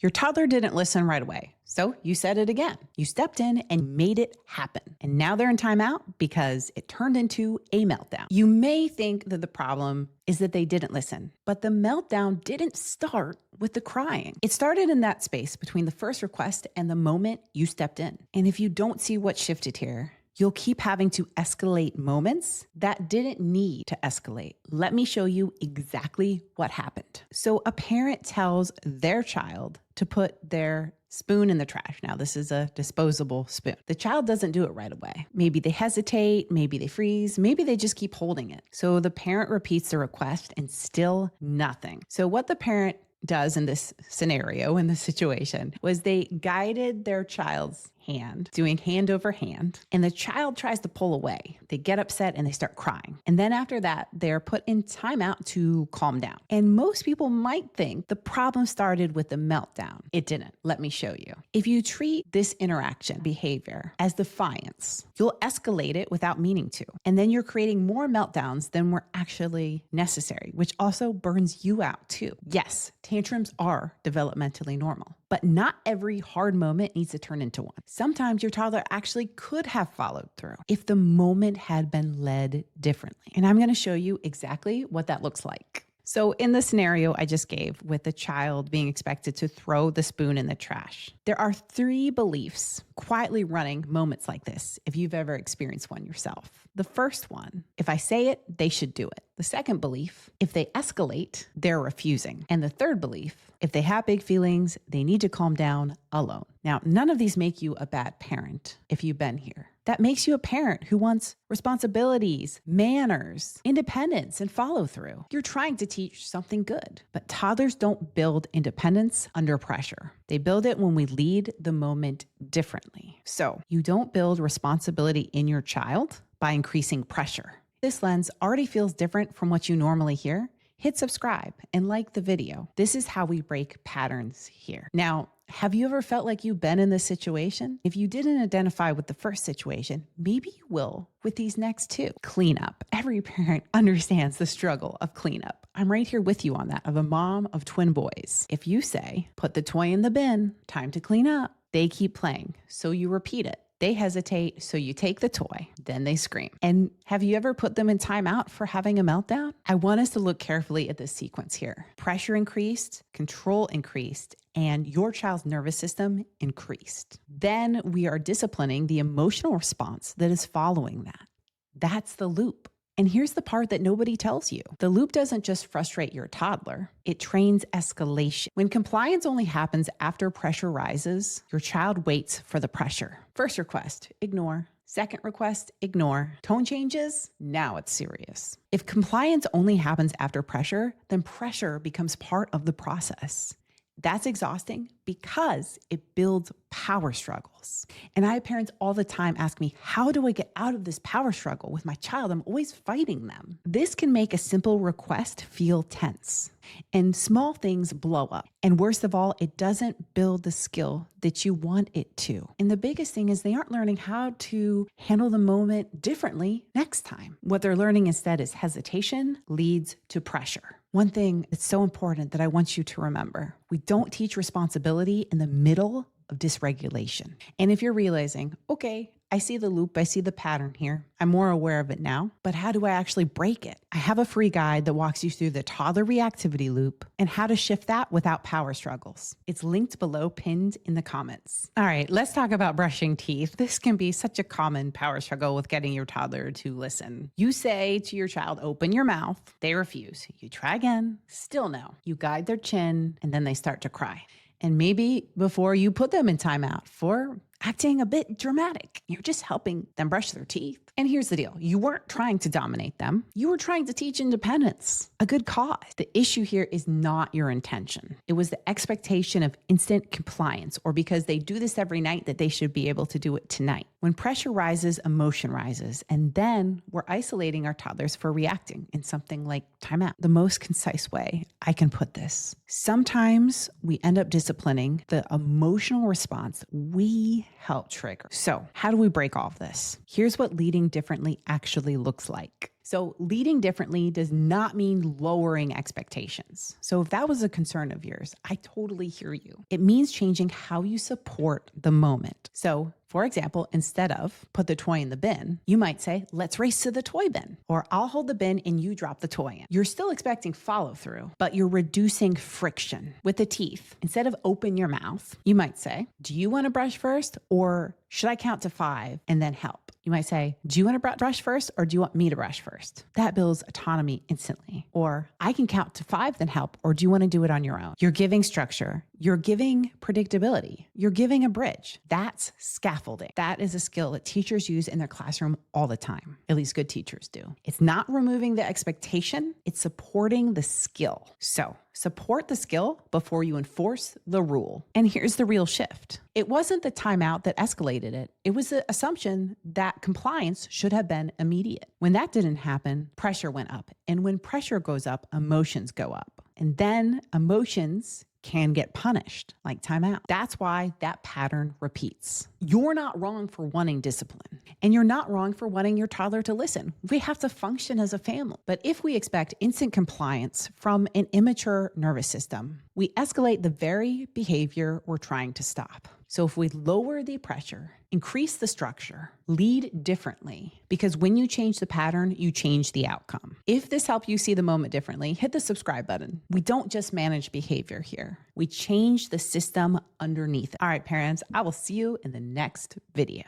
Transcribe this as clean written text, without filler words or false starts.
Your toddler didn't listen right away. So you said it again. You stepped in and made it happen. And now they're in timeout because it turned into a meltdown. You may think that the problem is that they didn't listen, but the meltdown didn't start with the crying. It started in that space between the first request and the moment you stepped in. And if you don't see what shifted here, you'll keep having to escalate moments that didn't need to escalate. Let me show you exactly what happened. So a parent tells their child to put their spoon in the trash. Now, this is a disposable spoon. The child doesn't do it right away. Maybe they hesitate, maybe they freeze, maybe they just keep holding it. So the parent repeats the request and still nothing. So what the parent does in this scenario, in this situation, was they guided their child's hand, doing hand over hand, and the child tries to pull away. They get upset and they start crying. And then after that, they're put in timeout to calm down. And most people might think the problem started with the meltdown. It didn't. Let me show you. If you treat this interaction behavior as defiance, you'll escalate it without meaning to. And then you're creating more meltdowns than were actually necessary, which also burns you out too. Yes, tantrums are developmentally normal, but not every hard moment needs to turn into one. Sometimes your toddler actually could have followed through if the moment had been led differently. And I'm going to show you exactly what that looks like. So in the scenario I just gave with the child being expected to throw the spoon in the trash, there are 3 beliefs quietly running moments like this, if you've ever experienced one yourself. The first one, if I say it, they should do it. The second belief, if they escalate, they're refusing. And the third belief, if they have big feelings, they need to calm down alone. Now, none of these make you a bad parent if you've been here. That makes you a parent who wants responsibilities, manners, independence, and follow through. You're trying to teach something good. But toddlers don't build independence under pressure. They build it when we lead the moment differently. So you don't build responsibility in your child by increasing pressure. This lens already feels different from what you normally hear. Hit subscribe and like the video. This is how we break patterns here. Now, have you ever felt like you've been in this situation? If you didn't identify with the first situation, maybe you will with these next 2. Cleanup. Every parent understands the struggle of cleanup. I'm right here with you on that, of a mom of twin boys. If you say, put the toy in the bin, time to clean up, they keep playing. So you repeat it. They hesitate, so you take the toy, then they scream. And have you ever put them in timeout for having a meltdown? I want us to look carefully at this sequence here. Pressure increased, control increased, and your child's nervous system increased. Then we are disciplining the emotional response that is following that. That's the loop. And here's the part that nobody tells you. The loop doesn't just frustrate your toddler, it trains escalation. When compliance only happens after pressure rises, your child waits for the pressure. First request, ignore. Second request, ignore. Tone changes, now it's serious. If compliance only happens after pressure, then pressure becomes part of the process. That's exhausting because it builds power struggles. And I have parents all the time ask me, how do I get out of this power struggle with my child? I'm always fighting them. This can make a simple request feel tense, and small things blow up. And worst of all, it doesn't build the skill that you want it to. And the biggest thing is they aren't learning how to handle the moment differently next time. What they're learning instead is hesitation leads to pressure. One thing that's so important that I want you to remember, we don't teach responsibility in the middle of dysregulation. And if you're realizing, okay, I see the loop, I see the pattern here, I'm more aware of it now, but how do I actually break it? I have a free guide that walks you through the toddler reactivity loop and how to shift that without power struggles. It's linked below, pinned in the comments. All right, let's talk about brushing teeth. This can be such a common power struggle with getting your toddler to listen. You say to your child, open your mouth. They refuse. You try again, still no. You guide their chin, and then they start to cry. And maybe before you put them in timeout for acting a bit dramatic, you're just helping them brush their teeth. And here's the deal. You weren't trying to dominate them. You were trying to teach independence, a good cause. The issue here is not your intention. It was the expectation of instant compliance, or because they do this every night that they should be able to do it tonight. When pressure rises, emotion rises, and then we're isolating our toddlers for reacting in something like timeout. The most concise way I can put this. Sometimes we end up disciplining the emotional response we help trigger. So how do we break all of this? Here's what leading leading differently actually looks like. So leading differently does not mean lowering expectations. So if that was a concern of yours, I totally hear you. It means changing how you support the moment. So for example, instead of put the toy in the bin, you might say, let's race to the toy bin, or I'll hold the bin and you drop the toy in. You're still expecting follow through, but you're reducing friction. With the teeth, instead of open your mouth, you might say, do you want to brush first, or should I count to 5 and then help? You might say, do you want to brush first, or do you want me to brush first? That builds autonomy instantly. Or I can count to 5, then help, or do you want to do it on your own? You're giving structure. You're giving predictability. You're giving a bridge. That's scaffolding. That is a skill that teachers use in their classroom all the time. At least good teachers do. It's not removing the expectation. It's supporting the skill. So support the skill before you enforce the rule. And here's the real shift. It wasn't the timeout that escalated it. It was the assumption that compliance should have been immediate. When that didn't happen, pressure went up. And when pressure goes up, emotions go up. And then emotions can get punished, like timeout. That's why that pattern repeats. You're not wrong for wanting discipline, and you're not wrong for wanting your toddler to listen. We have to function as a family. But if we expect instant compliance from an immature nervous system, we escalate the very behavior we're trying to stop. So if we lower the pressure, increase the structure, lead differently, because when you change the pattern, you change the outcome. If this helped you see the moment differently, hit the subscribe button. We don't just manage behavior here. We change the system underneath it. All right, parents, I will see you in the next video.